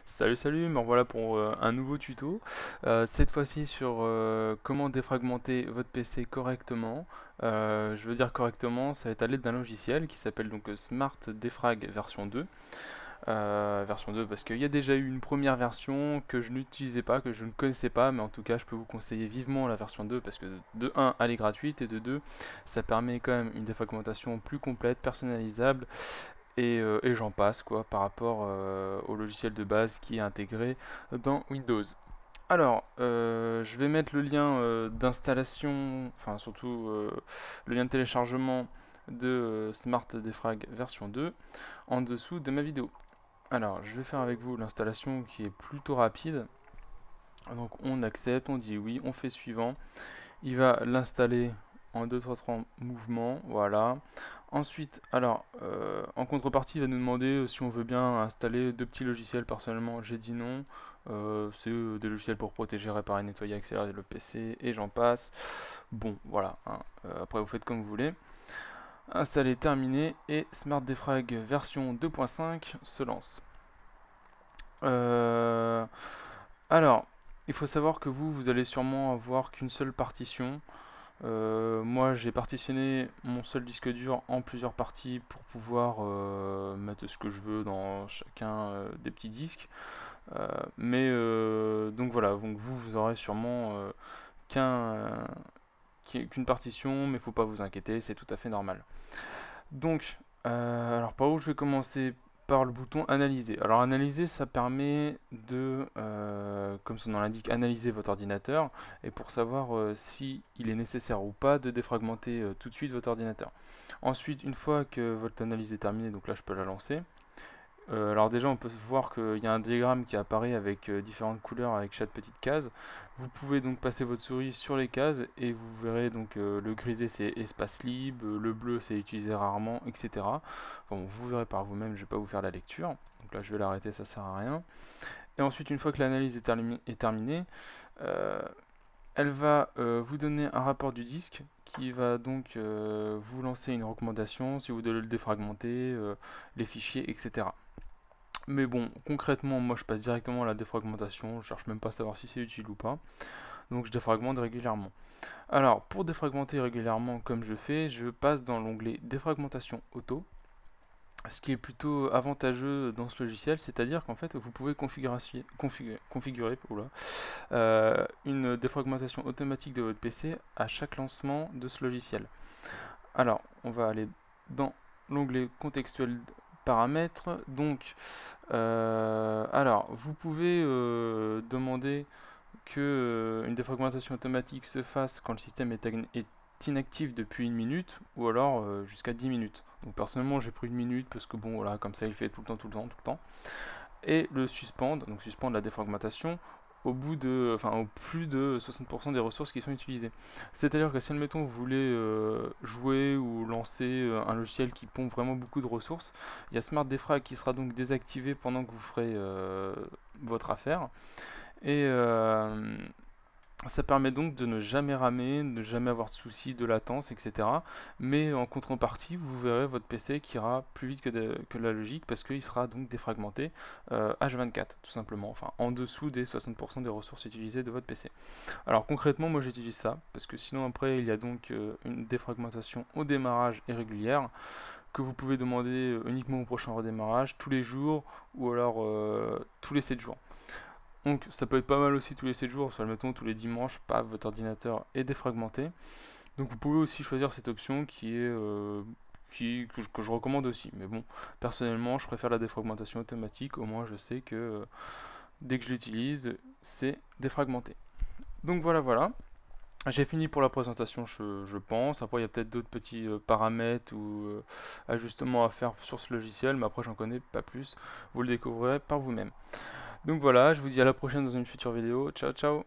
Salut, me revoilà pour un nouveau tuto. Cette fois-ci sur comment défragmenter votre PC correctement. Je veux dire correctement, ça va être à l'aide d'un logiciel qui s'appelle donc Smart Defrag version 2. Version 2 parce qu'il y a déjà eu une première version que je n'utilisais pas, que je ne connaissais pas, mais en tout cas je peux vous conseiller vivement la version 2 parce que de un elle est gratuite et de 2 ça permet quand même une défragmentation plus complète, personnalisable et j'en passe quoi par rapport au logiciel de base qui est intégré dans Windows. Alors, je vais mettre le lien d'installation, enfin surtout le lien de téléchargement de Smart Defrag version 2 en dessous de ma vidéo. Alors, je vais faire avec vous l'installation qui est plutôt rapide. Donc on accepte, on dit oui, on fait suivant. Il va l'installer en 2-3 mouvements, voilà. Ensuite, alors, en contrepartie, il va nous demander si on veut bien installer deux petits logiciels. Personnellement, j'ai dit non. C'est des logiciels pour protéger, réparer, nettoyer, accélérer le PC et j'en passe. Bon, voilà, hein. Après, vous faites comme vous voulez. Installer, terminé et Smart Defrag version 2.5 se lance. Euh, alors, il faut savoir que vous allez sûrement avoir qu'une seule partition. Moi, j'ai partitionné mon seul disque dur en plusieurs parties pour pouvoir mettre ce que je veux dans chacun des petits disques. Donc voilà, donc vous aurez sûrement qu'un, qu'une partition, mais faut pas vous inquiéter, c'est tout à fait normal. Donc, alors par où je vais commencer? Par le bouton analyser. Alors analyser, ça permet de, comme son nom l'indique, analyser votre ordinateur et pour savoir si il est nécessaire ou pas de défragmenter tout de suite votre ordinateur. Ensuite, une fois que votre analyse est terminée, donc là je peux la lancer. Alors déjà on peut voir qu'il y a un diagramme qui apparaît avec différentes couleurs avec chaque petite case. Vous pouvez donc passer votre souris sur les cases et vous verrez donc le grisé c'est espace libre, le bleu c'est utilisé rarement, etc. Enfin, bon, vous verrez par vous-même, je ne vais pas vous faire la lecture. Donc là je vais l'arrêter, ça sert à rien. Et ensuite une fois que l'analyse est terminée, euh, elle va vous donner un rapport du disque qui va donc vous lancer une recommandation si vous devez le défragmenter, les fichiers, etc. Mais bon, concrètement, moi je passe directement à la défragmentation, je cherche même pas à savoir si c'est utile ou pas. Donc je défragmente régulièrement. Alors, pour défragmenter régulièrement comme je fais, je passe dans l'onglet défragmentation auto. Ce qui est plutôt avantageux dans ce logiciel, c'est-à-dire qu'en fait vous pouvez configurer une défragmentation automatique de votre PC à chaque lancement de ce logiciel. Alors, on va aller dans l'onglet contextuel paramètres. Donc, alors, vous pouvez demander que une défragmentation automatique se fasse quand le système est inactif depuis une minute ou alors jusqu'à 10 minutes. Donc personnellement j'ai pris une minute parce que bon voilà comme ça il fait tout le temps, tout le temps, tout le temps. Et le suspendre, donc suspendre la défragmentation au bout de, enfin au plus de 60% des ressources qui sont utilisées. C'est-à-dire que si admettons vous voulez jouer ou lancer un logiciel qui pompe vraiment beaucoup de ressources, il y a Smart Defrag qui sera donc désactivé pendant que vous ferez votre affaire. Et ça permet donc de ne jamais ramer, de ne jamais avoir de soucis de latence, etc. Mais en contrepartie, vous verrez votre PC qui ira plus vite que la logique parce qu'il sera donc défragmenté H24 tout simplement, enfin en dessous des 60% des ressources utilisées de votre PC. Alors concrètement, moi j'utilise ça parce que sinon après il y a donc une défragmentation au démarrage et régulière que vous pouvez demander uniquement au prochain redémarrage, tous les jours ou alors tous les 7 jours. Donc ça peut être pas mal aussi tous les 7 jours, soit admettons tous les dimanches, pas votre ordinateur est défragmenté. Donc vous pouvez aussi choisir cette option qui est que je recommande aussi. Mais bon, personnellement, je préfère la défragmentation automatique, au moins je sais que dès que je l'utilise, c'est défragmenté. Donc voilà. J'ai fini pour la présentation, je pense. Après, il y a peut-être d'autres petits paramètres ou ajustements à faire sur ce logiciel, mais après, j'en connais pas plus. Vous le découvrirez par vous-même. Donc voilà, je vous dis à la prochaine dans une future vidéo. Ciao, ciao!